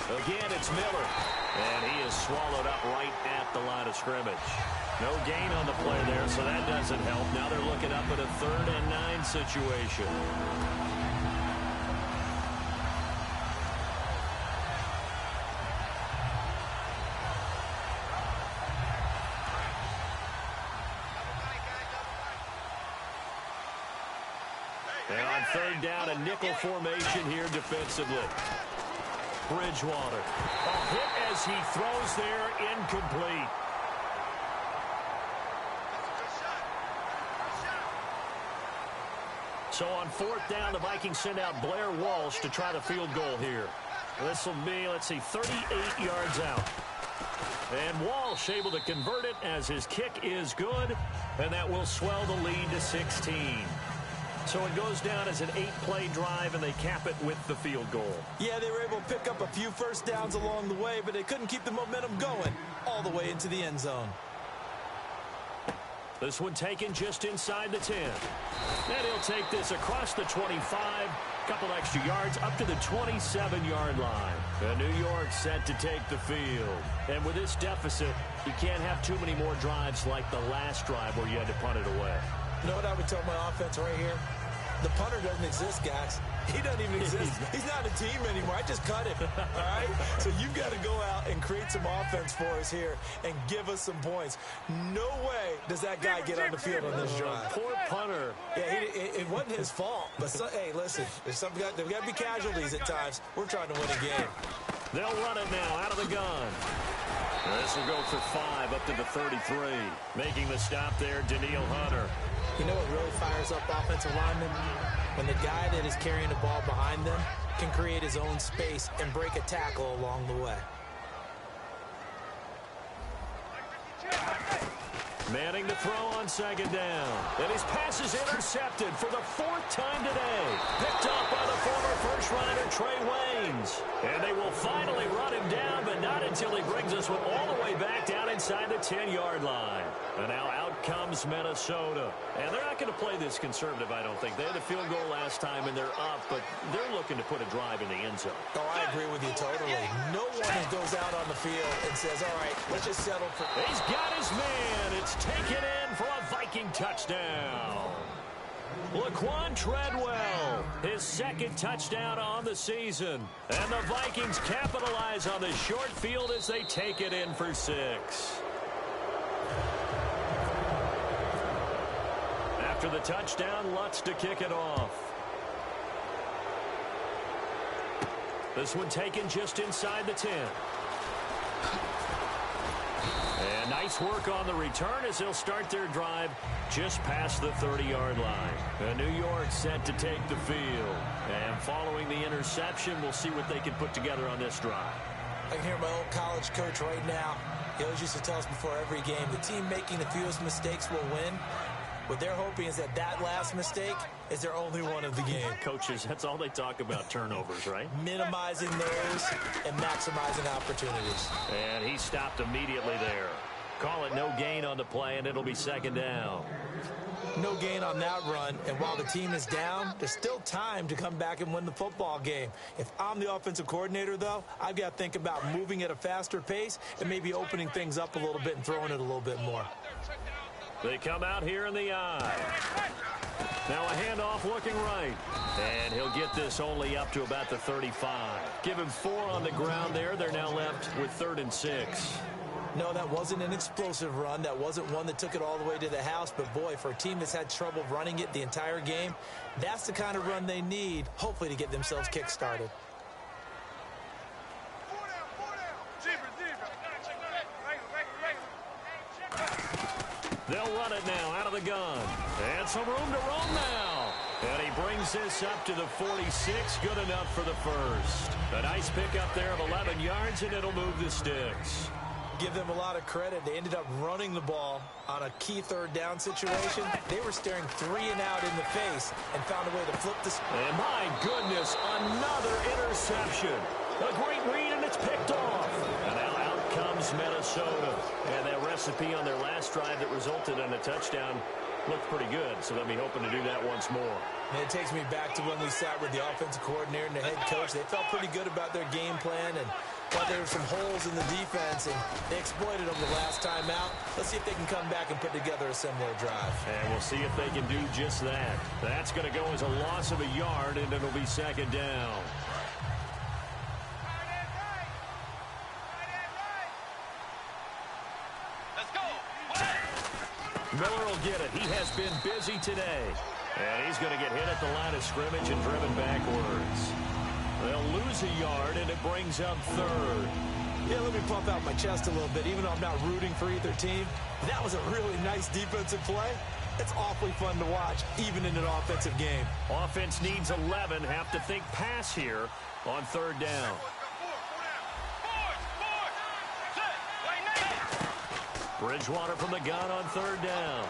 B: Again, it's Miller. And he is swallowed up right at the line of scrimmage. No gain on the play there, so that doesn't help. Now they're looking up at a 3rd and 9 situation. And on 3rd down, a nickel formation here defensively. Bridgewater. A hit as he throws there, incomplete. So on 4th down, the Vikings send out Blair Walsh to try the field goal here. This will be, let's see, 38 yards out. And Walsh able to convert it as his kick is good, and that will swell the lead to 16. So it goes down as an 8-play drive, and they cap it with the field goal.
C: Yeah, they were able to pick up a few first downs along the way, but they couldn't keep the momentum going all the way into the end zone.
B: This one taken just inside the 10. And he'll take this across the 25, couple extra yards up to the 27-yard line. And New York set to take the field. And with this deficit, you can't have too many more drives like the last drive where you had to punt it away.
C: You know what I would tell my offense right here? The punter doesn't exist, guys. He doesn't even exist. He's not a team anymore. I just cut him, all right? So you've got to go out and create some offense for us here and give us some points. No way does that guy get on the field on this drive.
B: Poor punter.
C: Yeah, it wasn't his fault. But, hey, listen, there's got to be casualties at times. We're trying to win a game.
B: They'll run it now out of the gun. This will go for 5 up to the 33. Making the stop there, Danielle Hunter.
C: You know what really fires up offensive linemen? When the guy that is carrying the ball behind them can create his own space and break a tackle along the way.
B: Manning to throw on second down. And his pass is intercepted for the 4th time today. Picked off by the former first-rounder Trey Waynes. And they will finally run him down, but not until he brings us all the way back down inside the 10-yard line. And now out comes Minnesota. And they're not going to play this conservative, I don't think. They had a field goal last time, and they're up, but they're looking to put a drive in the end zone.
C: Oh, I agree with you totally. No one goes out on the field and says, all right, let's just settle for...
B: He's got his man. It's taken in for a Viking touchdown. Laquan Treadwell, his 2nd touchdown on the season. And the Vikings capitalize on the short field as they take it in for 6. After the touchdown, Lutz to kick it off. This one taken just inside the 10. And nice work on the return as they'll start their drive just past the 30-yard line. And New York set to take the field. And following the interception, we'll see what they can put together on this drive.
C: I can hear my old college coach right now. He always used to tell us before every game, the team making the fewest mistakes will win. What they're hoping is that last mistake is their only one of the game.
B: Coaches, that's all they talk about, turnovers, right?
C: Minimizing those and maximizing opportunities.
B: And he stopped immediately there. Call it no gain on the play, and it'll be 2nd down.
C: No gain on that run, and while the team is down, there's still time to come back and win the football game. If I'm the offensive coordinator, though, I've got to think about moving at a faster pace and maybe opening things up a little bit and throwing it a little bit more.
B: They come out here in the eye. Now a handoff looking right. And he'll get this only up to about the 35. Give him 4 on the ground there. They're now left with 3rd and 6.
C: No, that wasn't an explosive run. That wasn't one that took it all the way to the house. But, boy, for a team that's had trouble running it the entire game, that's the kind of run they need, hopefully, to get themselves kick-started.
B: They'll run it now out of the gun. And some room to roam now. And he brings this up to the 46. Good enough for the 1st. A nice pickup there of 11 yards, and it'll move the sticks.
C: Give them a lot of credit. They ended up running the ball on a key 3rd down situation. They were staring 3 and out in the face and found a way to flip this.
B: And my goodness, another interception. A great read, and it's picked off. And now out comes Minnesota. And that recipe on their last drive that resulted in a touchdown looked pretty good. So they'll be hoping to do that once more.
C: And it takes me back to when we sat with the offensive coordinator and the head coach. They felt pretty good about their game plan and thought there were some holes in the defense, and they exploited them the last time out. Let's see if they can come back and put together a similar drive.
B: And we'll see if they can do just that. That's going to go as a loss of a yard, and it'll be 2nd down.
D: Let's go.
B: Miller will get it. He has been busy today. And he's going to get hit at the line of scrimmage and driven backwards. They'll lose a yard, and it brings up 3rd.
C: Yeah, let me pump out my chest a little bit. Even though I'm not rooting for either team, that was a really nice defensive play. It's awfully fun to watch, even in an offensive game.
B: Offense needs 11. Have to think pass here on 3rd down. Bridgewater from the gun on 3rd down.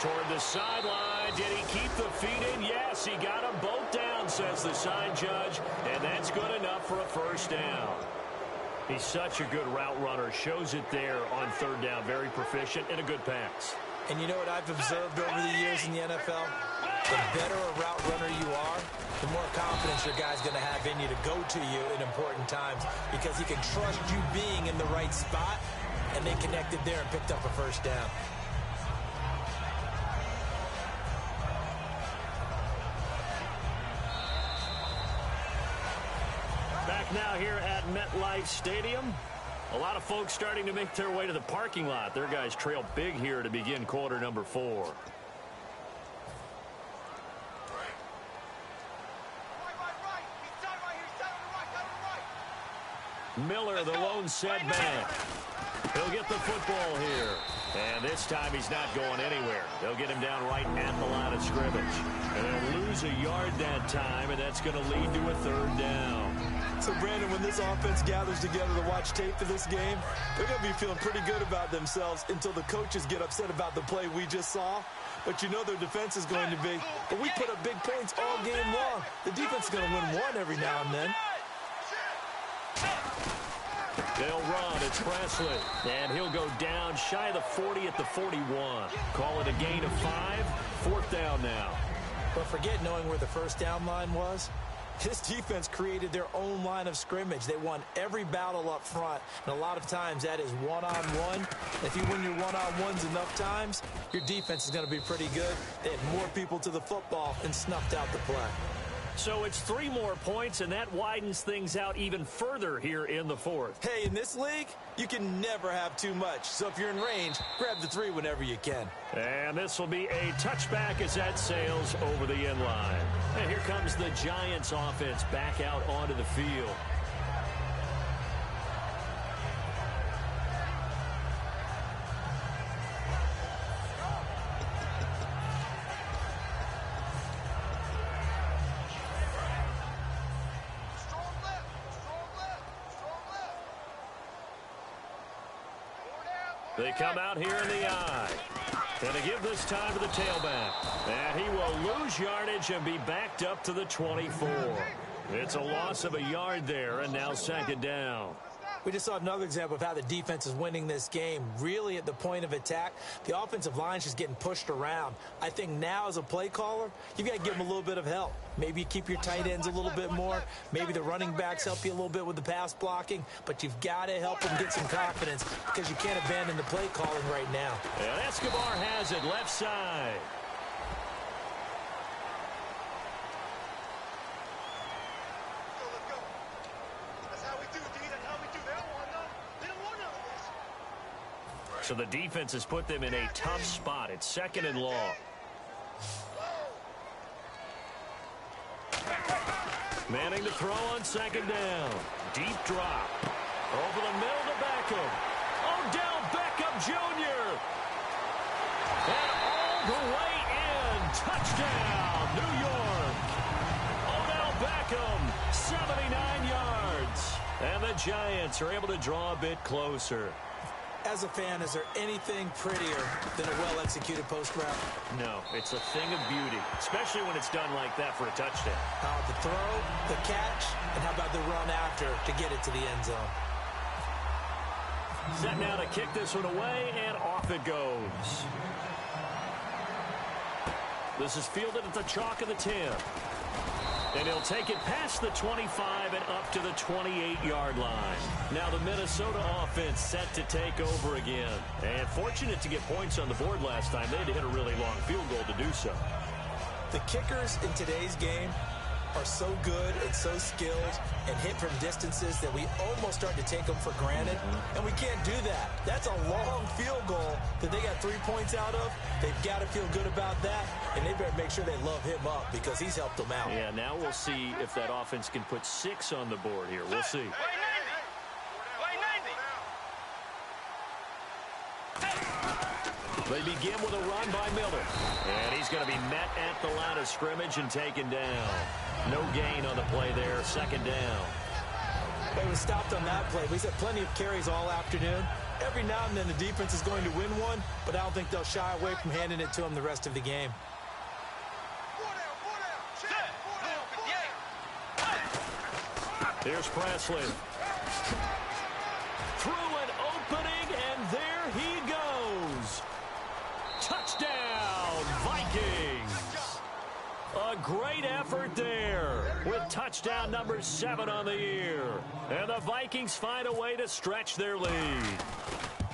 B: Toward the sideline. And did he keep the feet in? Yes, he got them both down, says the sign judge. And that's good enough for a first down. He's such a good route runner. Shows it there on third down. Very proficient and a good pass.
C: And you know what I've observed over the years in the NFL? The better a route runner you are, the more confidence your guy's going to have in you to go to you in important times because he can trust you being in the right spot, and they connected there and picked up a first down.
B: Back now here at MetLife Stadium. A lot of folks starting to make their way to the parking lot. Their guys trail big here to begin quarter number 4. Miller, the lone setback. He'll get the football here. And this time he's not going anywhere. They'll get him down right at the line of scrimmage. And they'll lose a yard that time, and that's going to lead to a third down.
C: So, Brandon, when this offense gathers together to watch tape for this game, they're going to be feeling pretty good about themselves until the coaches get upset about the play we just saw. But you know their defense is going to be. But we put up big points all game long. The defense is going to win one every now and then.
B: They'll run. It's Presley. And he'll go down shy of the 40 at the 41. Call it a gain of 5. Fourth down now.
C: But forget knowing where the first down line was. This defense created their own line of scrimmage. They won every battle up front, and a lot of times that is one-on-one. If you win your one-on-ones enough times, your defense is going to be pretty good. They had more people to the football and snuffed out the play.
B: So it's 3 more points, and that widens things out even further here in the fourth.
C: Hey, in this league, you can never have too much. So if you're in range, grab the 3 whenever you can.
B: And this will be a touchback as that sails over the end line. And here comes the Giants offense back out onto the field. They come out here in the I. And they give this time to the tailback. And he will lose yardage and be backed up to the 24. It's a loss of a yard there, and now second down.
C: We just saw another example of how the defense is winning this game. Really at the point of attack, the offensive line's just getting pushed around. I think now as a play caller, you've got to give them a little bit of help. Maybe you keep your tight ends a little bit more. Maybe the running backs help you a little bit with the pass blocking. But you've got to help them get some confidence because you can't abandon the play calling right now.
B: And Escobar has it left side. So the defense has put them in a tough spot. It's second and long. Manning to throw on second down. Deep drop. Over the middle to Beckham. Odell Beckham Jr. And all the way in. Touchdown, New York. Odell Beckham, 79 yards. And the Giants are able to draw a bit closer.
C: As a fan, is there anything prettier than a well-executed post route?
B: No, it's a thing of beauty, especially when it's done like that for a touchdown.
C: How about the throw, the catch, and how about the run after to get it to the end zone?
B: Set now to kick this one away, and off it goes. This is fielded at the chalk of the 10. And he'll take it past the 25 and up to the 28-yard line. Now the Minnesota offense set to take over again. And fortunate to get points on the board last time. They had to hit a really long field goal to do so.
C: The kickers in today's game are so good and so skilled and hit from distances that we almost start to take them for granted. And we can't do that. That's a long field goal that they got 3 points out of. They've got to feel good about that, and they better make sure they love him up because he's helped them out.
B: Yeah, now we'll see if that offense can put 6 on the board here. We'll see. They begin with a run by Miller. And he's going to be met at the line of scrimmage and taken down. No gain on the play there. Second down.
C: They were stopped on that play. We've had plenty of carries all afternoon. Every now and then the defense is going to win one, but I don't think they'll shy away from handing it to them the rest of the game.
B: Here's Presley. Through an opening, and there he goes. Touchdown, Vikings. A great effort there with touchdown number 7 on the year. And the Vikings find a way to stretch their lead.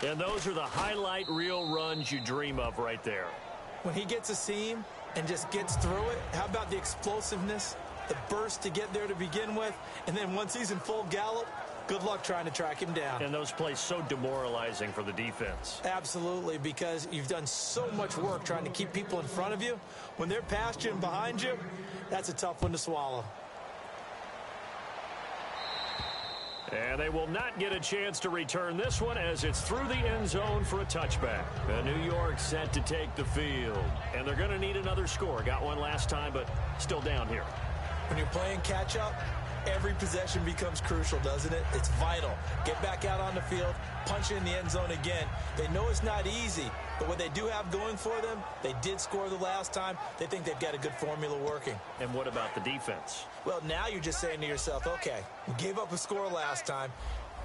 B: And those are the highlight reel runs you dream of right there.
C: When he gets a seam and just gets through it, how about the explosiveness, the burst to get there to begin with, and then once he's in full gallop, good luck trying to track him down.
B: And those plays so demoralizing for the defense.
C: Absolutely, because you've done so much work trying to keep people in front of you. When they're past you and behind you, that's a tough one to swallow.
B: And they will not get a chance to return this one as it's through the end zone for a touchback. New York set to take the field. And they're going to need another score. Got one last time, but still down here.
C: When you're playing catch-up, every possession becomes crucial, doesn't it? It's vital. Get back out on the field, punch it in the end zone again. They know it's not easy, but what they do have going for them, they did score the last time. They think they've got a good formula working.
B: And what about the defense?
C: Well, now you're just saying to yourself, okay, we gave up a score last time.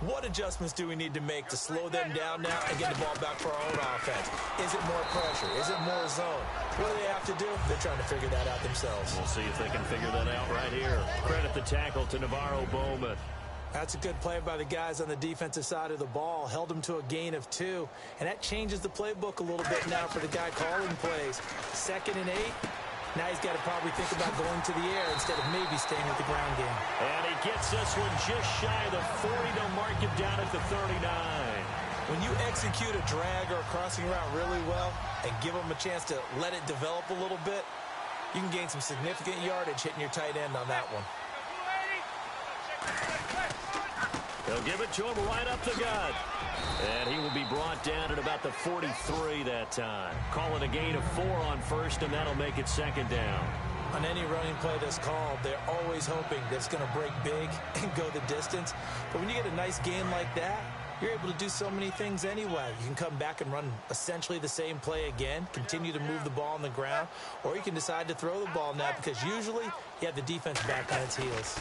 C: What adjustments do we need to make to slow them down now and get the ball back for our own offense? Is it more pressure? Is it more zone? What do they have to do? They're trying to figure that out themselves.
B: We'll see if they can figure that out right here. Credit the tackle to Navarro Bowman.
C: That's a good play by the guys on the defensive side of the ball. Held them to a gain of 2. And that changes the playbook a little bit now for the guy calling plays. 2nd and 8. Now he's got to probably think about going to the air instead of maybe staying with the ground game.
B: And he gets this one just shy of the 40. They'll mark him down at the 39.
C: When you execute a drag or a crossing route really well and give them a chance to let it develop a little bit, you can gain some significant yardage hitting your tight end on that one.
B: They'll give it to him right up the gut. And he will be brought down at about the 43 that time. Calling a gain of 4 on first, and that'll make it 2nd down.
C: On any running play that's called, they're always hoping that it's going to break big and go the distance. But when you get a nice gain like that, you're able to do so many things anyway. You can come back and run essentially the same play again, continue to move the ball on the ground, or you can decide to throw the ball now because usually you have the defense back on its heels.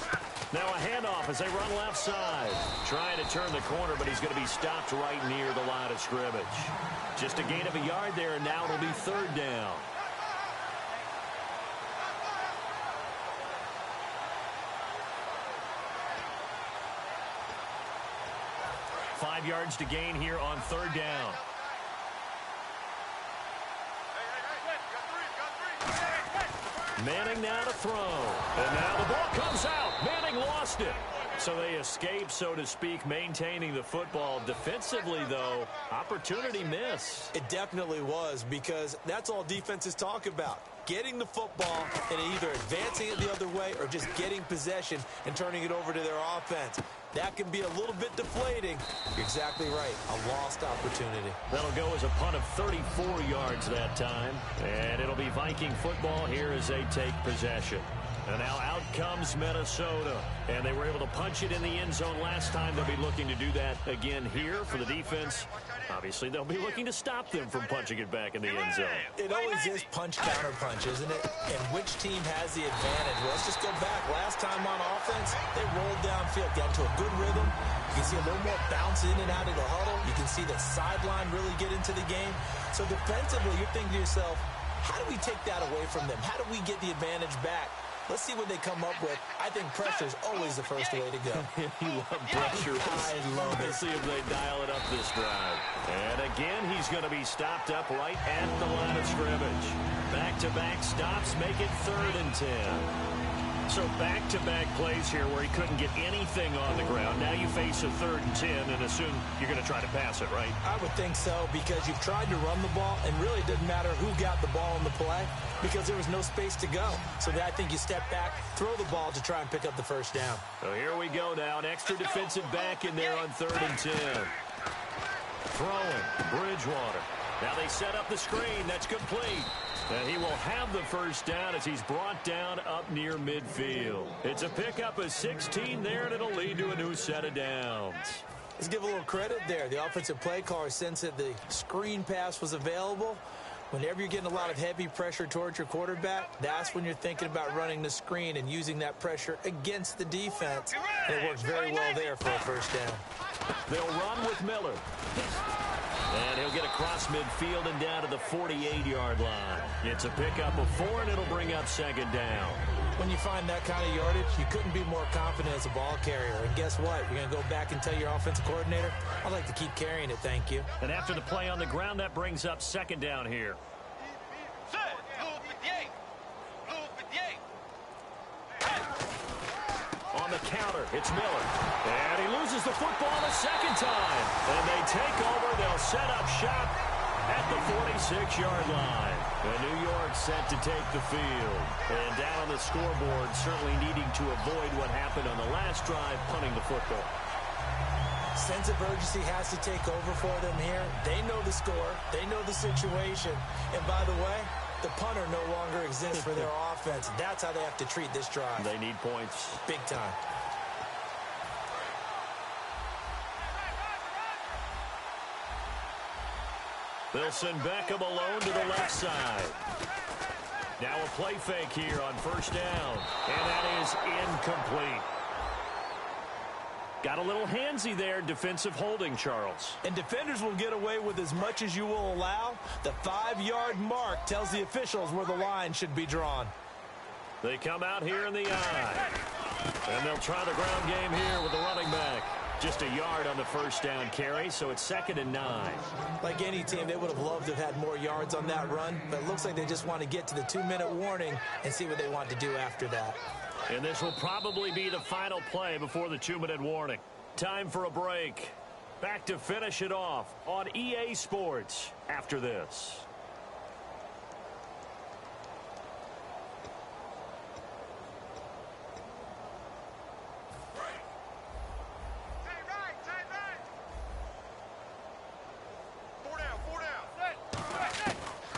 B: Now a handoff as they run left side. Trying to turn the corner, but he's going to be stopped right near the line of scrimmage. Just a gain of a yard there, and now it'll be 3rd down. Five yards to gain here on 3rd down. Manning now to throw. And now the ball comes out. Manning lost it. So they escape, so to speak, maintaining the football. Defensively, though, opportunity miss.
C: It definitely was, because that's all defenses talk about. Getting the football and either advancing it the other way or just getting possession and turning it over to their offense. That can be a little bit deflating. You're exactly right. A lost opportunity.
B: That'll go as a punt of 34 yards that time. And it'll be Viking football here as they take possession. And now out comes Minnesota. And they were able to punch it in the end zone last time. They'll be looking to do that again here for the defense. Obviously, they'll be looking to stop them from punching it back in the end zone.
C: It always is punch-counter-punch, isn't it? And which team has the advantage? Well, let's just go back. Last time on offense, they rolled downfield, got into a good rhythm. You can see a little more bounce in and out of the huddle. You can see the sideline really get into the game. So defensively, you're thinking to yourself, how do we take that away from them? How do we get the advantage back? Let's see what they come up with. I think pressure is always the first way to go.
B: You love pressure.
C: I love it.
B: Let's see if they dial it up this drive. And again, he's going to be stopped up right at the line of scrimmage. Back-to-back stops make it 3rd and 10. So back-to-back plays here where he couldn't get anything on the ground. Now you face a 3rd and 10 and assume you're going to try to pass it, right?
C: I would think so, because you've tried to run the ball, and really it didn't matter who got the ball in the play because there was no space to go. So I think you step back, throw the ball to try and pick up the first down.
B: So here we go now. An extra defensive back in there on 3rd and 10. Throwing, Bridgewater. Now they set up the screen. That's complete. And he will have the first down as he's brought down up near midfield. It's a pickup of 16 there, and it'll lead to a new set of downs.
C: Let's give a little credit there. The offensive play caller sensed that the screen pass was available. Whenever you're getting a lot of heavy pressure towards your quarterback, that's when you're thinking about running the screen and using that pressure against the defense. And it works very well there for a first down.
B: They'll run with Miller. And he'll get across midfield and down to the 48-yard line. It's a pickup of 4, and it'll bring up second down.
C: When you find that kind of yardage, you couldn't be more confident as a ball carrier. And guess what? You're going to go back and tell your offensive coordinator, I'd like to keep carrying it, thank you.
B: And after the play on the ground, that brings up second down here. On the counter, it's Miller. And he loses the football a second time. And they take over. They'll set up shop at the 46-yard line. And New York set to take the field. And down on the scoreboard, certainly needing to avoid what happened on the last drive, punting the football.
C: Sense of urgency has to take over for them here. They know the score. They know the situation. And by the way, the punter no longer exists for their offense. That's how they have to treat this drive.
B: They need points.
C: Big time.
B: They'll send Beckham alone to the left side. Now a play fake here on first down. And that is incomplete. Got a little handsy there, defensive holding, Charles.
C: And defenders will get away with as much as you will allow. The 5-yard mark tells the officials where the line should be drawn.
B: They come out here in the eye. And they'll try the ground game here with the running back. Just a yard on the first down carry, so it's 2nd and 9.
C: Like any team, they would have loved to have had more yards on that run, but it looks like they just want to get to the 2-minute warning and see what they want to do after that.
B: And this will probably be the final play before the 2-minute warning. Time for a break. Back to finish it off on EA Sports after this.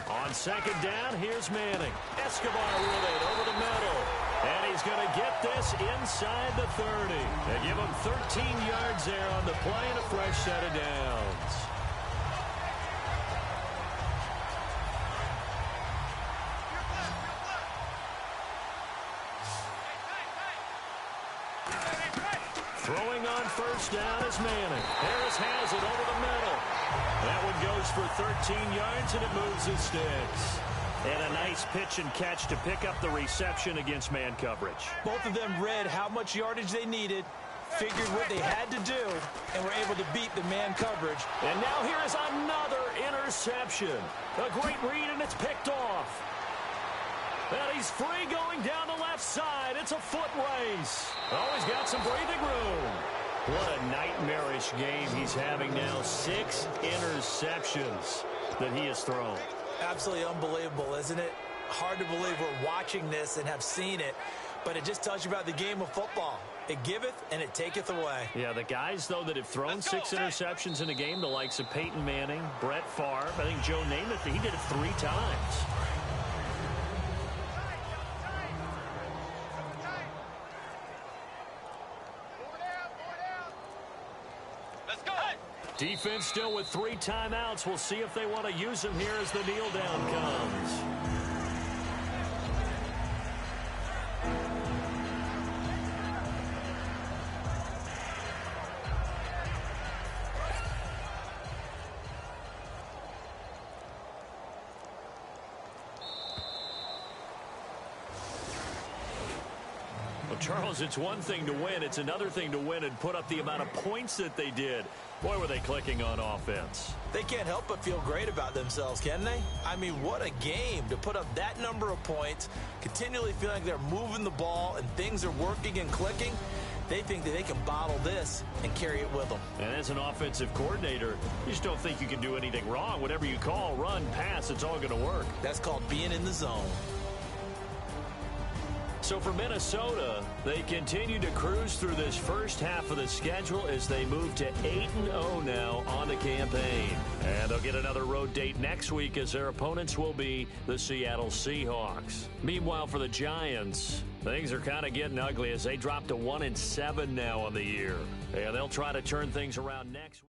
B: On second down, here's Manning. Escobar with it over the middle. And he's going to get this inside the 30. They give him 13 yards there on the play and a fresh set of downs. Throwing on first down is Manning. Harris has it over the middle. That one goes for 13 yards, and it moves his sticks. And a nice pitch and catch to pick up the reception against man coverage.
C: Both of them read how much yardage they needed, figured what they had to do, and were able to beat the man coverage.
B: And now here is another interception. A great read, and it's picked off. And he's free going down the left side. It's a foot race. Oh, he's got some breathing room. What a nightmarish game he's having now. 6 interceptions that he has thrown.
C: Absolutely unbelievable, isn't it? Hard to believe we're watching this and have seen it, but it just tells you about the game of football. It giveth and it taketh away.
B: Yeah, the guys, though, that have thrown 6 interceptions in a game, the likes of Peyton Manning, Brett Favre, I think Joe Namath, he did it 3 times. Defense still with 3 timeouts. We'll see if they want to use them here as the kneel down comes. Well, Charles, it's one thing to win. It's another thing to win and put up the amount of points that they did. Boy, were they clicking on offense.
C: They can't help but feel great about themselves, can they? I mean, what a game to put up that number of points, continually feeling like they're moving the ball and things are working and clicking. They think that they can bottle this and carry it with them.
B: And as an offensive coordinator, you just don't think you can do anything wrong. Whatever you call, run, pass, it's all going to work.
C: That's called being in the zone.
B: So for Minnesota, they continue to cruise through this first half of the schedule as they move to 8-0 now on the campaign. And they'll get another road date next week as their opponents will be the Seattle Seahawks. Meanwhile, for the Giants, things are kind of getting ugly as they drop to 1-7 now on the year. And they'll try to turn things around next week.